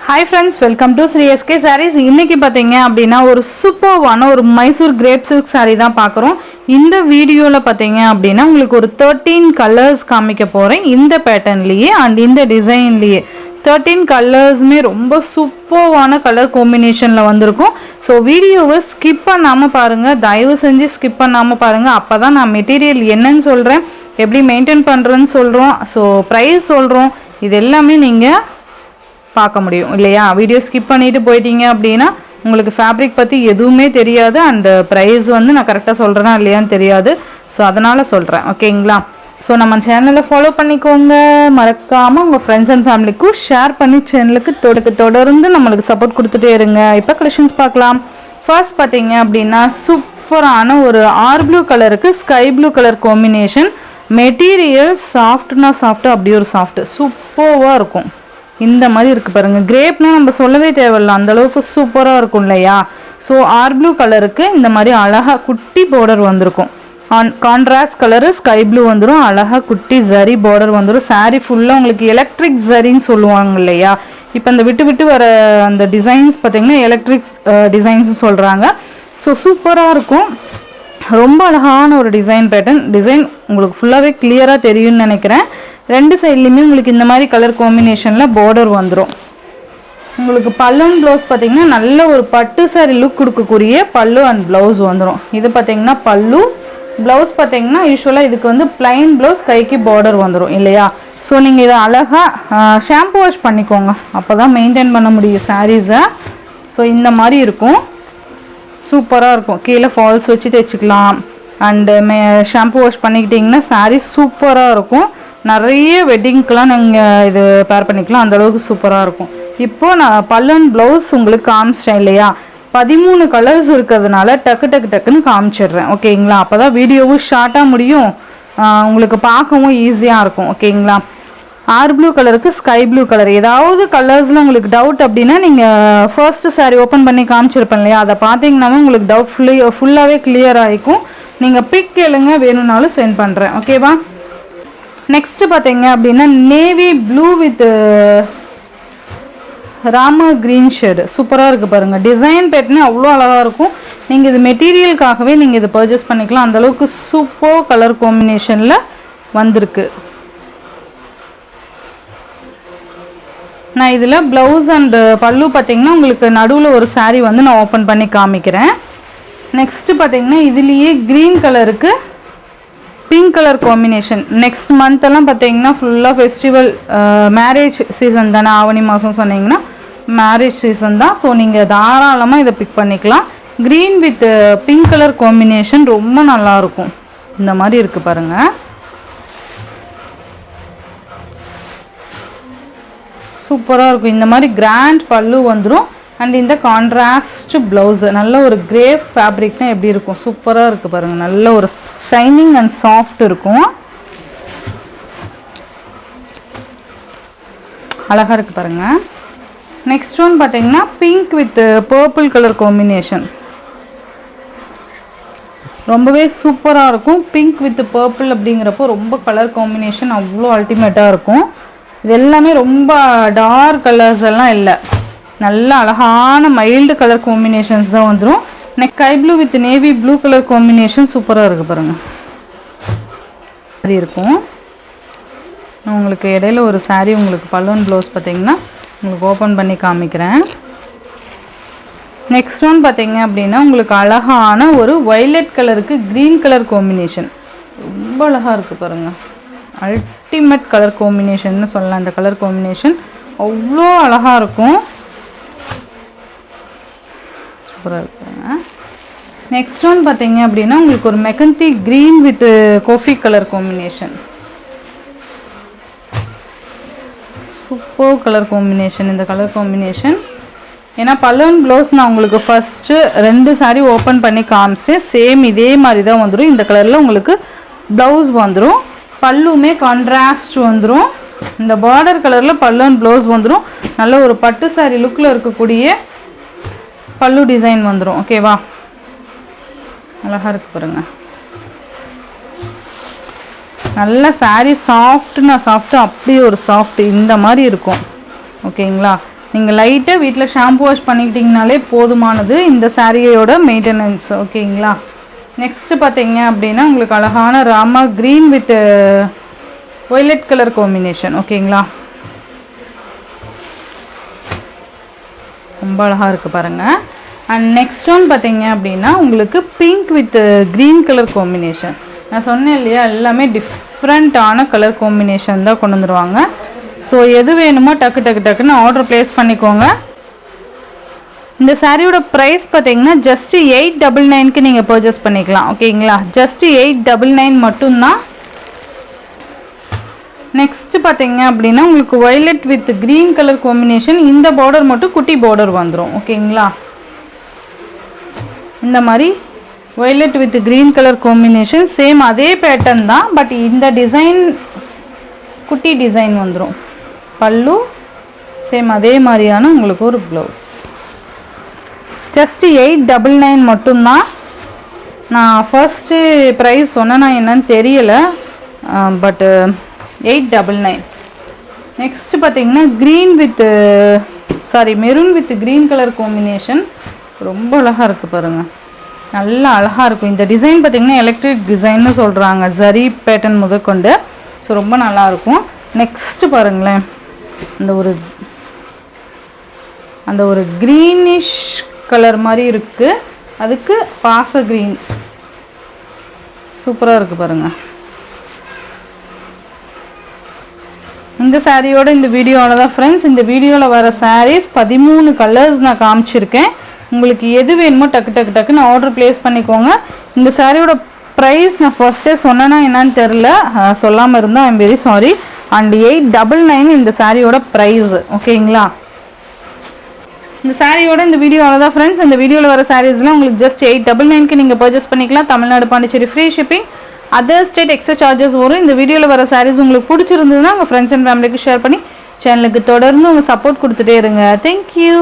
Hi friends, welcome to Sri SK Sarees. இன்னைக்கு பாத்தீங்க அப்படினா ஒரு சூப்பர்வான ஒரு மைசூர் கிரேப் சில்க் saree தான் பார்க்கறோம். இந்த வீடியோல பாத்தீங்க அப்படினா உங்களுக்கு ஒரு 13 கலர்ஸ் காமிக்க போறேன். இந்த பேட்டர்ன்லயே and இந்த டிசைன்லயே 13 கலர்ஸ்மே ரொம்ப சூப்பர்வான கலர் காம்பினேஷன்ல வந்திருக்கும். ஸோ வீடியோவை ஸ்கிப் பண்ணாம பாருங்க, தயவு செஞ்சு ஸ்கிப் பண்ணாம பாருங்க. அப்பதான் நான் மெட்டீரியல் என்னன்னு சொல்றேன், எப்படி மெயின்டைன் பண்றேன்னு சொல்றோம், ஸோ ப்ரைஸ் சொல்றோம், இது எல்லாமே நீங்க பார்க்க முடியும் இல்லையா. வீடியோ ஸ்கிப் பண்ணிட்டு போயிட்டீங்க அப்படின்னா உங்களுக்கு ஃபேப்ரிக் பற்றி எதுவுமே தெரியாது, அண்ட் ப்ரைஸ் வந்து நான் கரெக்டாக சொல்கிறேன்னா இல்லையான்னு தெரியாது. ஸோ அதனால் சொல்கிறேன், ஓகேங்களா. ஸோ நம்ம சேனலை ஃபாலோ பண்ணிக்கோங்க, மறக்காமல் உங்கள் ஃப்ரெண்ட்ஸ் அண்ட் ஃபேமிலிக்கும் ஷேர் பண்ணி சேனலுக்கு தொடர்ந்து நம்மளுக்கு சப்போர்ட் கொடுத்துட்டே இருங்க. இப்போ கலெக்ஷன்ஸ் பார்க்கலாம். ஃபர்ஸ்ட் பார்த்தீங்க அப்படின்னா சூப்பரான ஒரு ஆர் ப்ளூ கலருக்கு sky blue colour combination. Material சாஃப்ட்னா சாஃப்ட்டு, அப்படி ஒரு சாஃப்ட்டு சூப்பராக இருக்கும். இந்த மாதிரி இருக்குது பாருங்கள். கிரேப்னா நம்ம சொல்லவே தேவையில்ல, அந்தளவுக்கு சூப்பராக இருக்கும் இல்லையா. ஸோ ஆர் ப்ளூ கலருக்கு இந்த மாதிரி அழகாக குட்டி பார்டர் வந்திருக்கும். கான்ட்ராஸ்ட் கலரு ஸ்கை ப்ளூ வந்துடும், அழகாக குட்டி ஜரி பார்டர் வந்துடும். சாரீ ஃபுல்லாக உங்களுக்கு எலக்ட்ரிக் ஜரின்னு சொல்லுவாங்க இல்லையா. இப்போ அந்த விட்டு விட்டு வர அந்த டிசைன்ஸ் பார்த்திங்கன்னா எலக்ட்ரிக் டிசைன்ஸ் சொல்கிறாங்க. ஸோ சூப்பராக இருக்கும், ரொம்ப அழகான ஒரு டிசைன் பேட்டர்ன். டிசைன் உங்களுக்கு ஃபுல்லாகவே கிளியராக தெரியும்னு நினைக்கிறேன். ரெண்டு சைட்லேயுமே உங்களுக்கு இந்த மாதிரி கலர் காம்பினேஷனில் பார்டர் வந்துடும். உங்களுக்கு பல்லு அண்ட் ப்ளவுஸ் பார்த்தீங்கன்னா நல்ல ஒரு பட்டு சாரி லுக் கொடுக்கக்கூடிய பல்லு அண்ட் ப்ளவுஸ் வந்துடும். இது பார்த்தீங்கன்னா பல்லு, ப்ளவுஸ் பார்த்தீங்கன்னா யூஸ்வலாக இதுக்கு வந்து பிளைன் ப்ளவுஸ், கைக்கு பார்டர் வந்துடும் இல்லையா. ஸோ நீங்கள் இதை அழகாக ஷாம்பு வாஷ் பண்ணிக்கோங்க, அப்போ தான் மெயின்டைன் பண்ண முடியும் சாரீஸை. ஸோ இந்த மாதிரி இருக்கும், சூப்பராக இருக்கும். கீழே ஃபால்ஸ் வச்சு தைச்சிக்கலாம், அண்டு ஷாம்பு வாஷ் பண்ணிக்கிட்டிங்கன்னா சாரீ சூப்பராக இருக்கும். நிறைய வெட்டிங்க்கெலாம் நீங்கள் இது பேர் பண்ணிக்கலாம், அந்தளவுக்கு சூப்பராக இருக்கும். இப்போது நான் பல்லு அண்ட் ப்ளவுஸ் உங்களுக்கு காமிச்சிட்டேன் இல்லையா. 13 கலர்ஸ் இருக்கிறதுனால டக்குன்னு காமிச்சிடுறேன், ஓகேங்களா. அப்போ தான் வீடியோவும் ஷார்ட்டாக முடியும், உங்களுக்கு பார்க்கவும் ஈஸியாக இருக்கும், ஓகேங்களா. ஆர் ப்ளூ கலருக்கு ஸ்கை ப்ளூ கலர், ஏதாவது கலர்ஸில் உங்களுக்கு டவுட் அப்படின்னா நீங்கள் ஃபர்ஸ்ட்டு சாரீ ஓப்பன் பண்ணி காமிச்சிருப்பேன் இல்லையா, அதை பார்த்தீங்கன்னாவே உங்களுக்கு டவுட் ஃபுல்லாகவே கிளியர் ஆகிக்கும். நீங்கள் பிக் கேளுங்க, வேணும்னாலும் சென்ட் பண்ணுறேன், ஓகேவா. நெக்ஸ்ட்டு பார்த்தீங்க அப்படின்னா navy blue with Rama green shade சூப்பராக இருக்குது பாருங்கள். டிசைன் பேட்டர்னே அவ்வளோ அழகாக இருக்கும். நீங்கள் இது மெட்டீரியலுக்காகவே நீங்கள் இது பர்ச்சேஸ் பண்ணிக்கலாம், அந்தளவுக்கு சூப்பர் கலர் காம்பினேஷனில் வந்திருக்கு. நான் இதில் ப்ளவுஸ் அண்டு பல்லு பார்த்தீங்கன்னா உங்களுக்கு நடுவில் ஒரு சாரீ வந்து நான் ஓப்பன் பண்ணி காமிக்கிறேன். நெக்ஸ்ட்டு பார்த்தீங்கன்னா இதுலேயே க்ரீன் கலருக்கு பிங்க் கலர் காம்பினேஷன். நெக்ஸ்ட் மந்த்தெல்லாம் பார்த்தீங்கன்னா ஃபுல்லாக ஃபெஸ்டிவல் மேரேஜ் சீசன் தானே, ஆவணி மாதம் சொன்னீங்கன்னா மேரேஜ் சீசன் தான். ஸோ நீங்கள் தாராளமாக இதை பிக் பண்ணிக்கலாம். Green with pink colour combination ரொம்ப நல்லாயிருக்கும். இந்த மாதிரி இருக்குது பாருங்கள், சூப்பராக இருக்கும். இந்த மாதிரி கிராண்ட் பல்லு வந்துடும், அண்ட் இந்த கான்ட்ராஸ்ட் ப்ளவுஸு நல்ல ஒரு கிரேப் ஃபேப்ரிக்னா எப்படி இருக்கும், சூப்பராக இருக்குது பாருங்கள். நல்ல ஒரு ஷைனிங் அண்ட் சாஃப்ட் இருக்கும், அழகாக இருக்குது பாருங்கள். நெக்ஸ்ட் ஒன் பார்த்தீங்கன்னா pink with purple colour combination, ரொம்பவே சூப்பராக இருக்கும். பிங்க் வித் பர்பிள் அப்படிங்கிறப்போ ரொம்ப கலர் காம்பினேஷன் அவ்வளோ அல்டிமேட்டாக இருக்கும். இது எல்லாமே ரொம்ப டார்க் கலர்ஸ் எல்லாம் இல்லை, நல்ல அழகான மைல்டு கலர் காம்பினேஷன்ஸ் தான் வந்துடும். Next sky blue with navy blue colour combination சூப்பராக இருக்குது பாருங்கள். அப்படி இருக்கும். நான் உங்களுக்கு இடையில ஒரு சாரீ உங்களுக்கு பல்லு ப்ளவுஸ் பார்த்தீங்கன்னா உங்களுக்கு ஓப்பன் பண்ணி காமிக்கிறேன். நெக்ஸ்ட் ஒன் பார்த்தீங்க அப்படின்னா உங்களுக்கு அழகான ஒரு வைலட் கலருக்கு க்ரீன் கலர் காம்பினேஷன் ரொம்ப அழகாக இருக்குது பாருங்கள். அல்டிமேட் கலர் காம்பினேஷன்னு சொல்லலாம். இந்த கலர் காம்பினேஷன் அவ்வளோ அழகாக இருக்கும், சூப்பராக இருக்குங்க. நெக்ஸ்ட் ஒன் பார்த்தீங்க அப்படின்னா உங்களுக்கு ஒரு mehndi green with coffee colour combination, super colour combination. இந்த கலர் காம்பினேஷன் ஏன்னா பல்லு அண்ட் ப்ளவுஸ் நான் உங்களுக்கு ஃபஸ்ட்டு 2 சாரீ ஓப்பன் பண்ணி காமிச்சேன், சேம் இதே மாதிரி தான் வந்துடும். இந்த கலரில் உங்களுக்கு ப்ளவுஸ் வந்துடும், பல்லுமே கான்ட்ராஸ்ட் வந்துடும். இந்த பார்டர் கலரில் பல்லு அண்ட் ப்ளவுஸ் வந்துடும். நல்ல ஒரு பட்டு சாரீ லுக்கில் இருக்கக்கூடிய பல்லு டிசைன் வந்துடும், ஓகேவா. அழகாக இருக்கு பாருங்க. நல்ல சாரீ சாஃப்ட்னா சாஃப்ட்டு, அப்படி ஒரு சாஃப்ட் இந்த மாதிரி இருக்கும், ஓகேங்களா. நீங்கள் லைட்டாக வீட்டில் ஷாம்பு வாஷ் பண்ணிக்கிட்டிங்கனாலே போதுமானது இந்த சாரியோட மெயின்டெனன்ஸ். ஓகேங்களா. நெக்ஸ்ட்டு பார்த்தீங்க அப்படின்னா உங்களுக்கு அழகான Rama green with violet colour combination. ஓகேங்களா. ரொம்ப அழகாக இருக்குது பாருங்கள். அண்ட் நெக்ஸ்ட் ஒன் பார்த்தீங்க அப்படின்னா உங்களுக்கு pink with green colour combination. நான் சொன்னேன் இல்லையா, எல்லாமே டிஃப்ரெண்ட்டான கலர் காம்பினேஷன் தான் கொண்டு வந்துடுவாங்க. ஸோ எது வேணுமோ டக்குன்னு ஆர்டர் ப்ளேஸ் பண்ணிக்கோங்க. இந்த சாரியோட ப்ரைஸ் பார்த்தீங்கன்னா ஜஸ்ட்டு 899க்கு நீங்கள் பர்ச்சேஸ் பண்ணிக்கலாம். ஓகேங்களா. ஜஸ்ட்டு 899 மட்டும்தான். நெக்ஸ்ட்டு பார்த்தீங்க அப்படின்னா உங்களுக்கு violet with green colour combination. இந்த பார்டர் மட்டும் குட்டி பார்டர் வந்துடும். ஓகேங்களா. இந்த மாதிரி violet with green colour combination same அதே பேட்டர்ன் தான். பட் இந்த டிசைன் குட்டி டிசைன் வந்துடும். பல்லு சேம் அதே மாதிரியான உங்களுக்கு ஒரு ப்ளவுஸ். ஜஸ்ட்டு 899 மட்டும்தான். நான் ஃபர்ஸ்ட்டு ப்ரைஸ் சொன்னேன்னா என்னன்னு தெரியலை, பட்டு 899. நெக்ஸ்ட்டு பார்த்தீங்கன்னா maroon with green colour combination. ரொம்ப அழகாக இருக்குது பாருங்கள். நல்லா அழகாக இருக்கும். இந்த டிசைன் பார்த்திங்கன்னா எலக்ட்ரிக் டிசைன்னு சொல்கிறாங்க, ஜரி பேட்டர்ன் முதற்கொண்டு. ஸோ ரொம்ப நல்லாயிருக்கும். நெக்ஸ்ட்டு பாருங்களேன், அந்த ஒரு க்ரீனிஷ் கலர் மாதிரி இருக்குது, அதுக்கு பாச க்ரீன் சூப்பராக இருக்குது பாருங்கள். இந்த சாரியோட இந்த வீடியோவில் தான் ஃப்ரெண்ட்ஸ், இந்த வீடியோவில் வர சாரீஸ் 13 கலர்ஸ் நான் காமிச்சிருக்கேன். உங்களுக்கு எது வேணுமோ டக்குன்னு ஆர்டர் ப்ளேஸ் பண்ணிக்கோங்க. இந்த சாரியோட ப்ரைஸ் நான் ஃபர்ஸ்ட்டே சொன்னேன்னா என்னன்னு தெரில, சொல்லாமல் இருந்தால் ஐம் வெரி சாரி. அண்ட் 899 இந்த சாரியோட ப்ரைஸு. ஓகேங்களா. இந்த சாரியோட இந்த வீடியோவில் தான் ஃப்ரெண்ட்ஸ், இந்த வீடியோவில் வர சாரீஸ்லாம் உங்களுக்கு ஜஸ்ட் 899க்கு நீங்கள் பர்ச்சேஸ் பண்ணிக்கலாம். Tamil Nadu, Pondicherry free shipping. Other state extra charges வரும். இந்த வீடியோவில் வர சாரீஸ் உங்களுக்கு பிடிச்சிருந்ததுன்னா உங்கள் ஃப்ரெண்ட்ஸ் அண்ட் ஃபேமிலிக்கு ஷேர் பண்ணி சேனலுக்கு தொடர்ந்து உங்கள் சப்போர்ட் கொடுத்துட்டே இருங்க. தேங்க்யூ.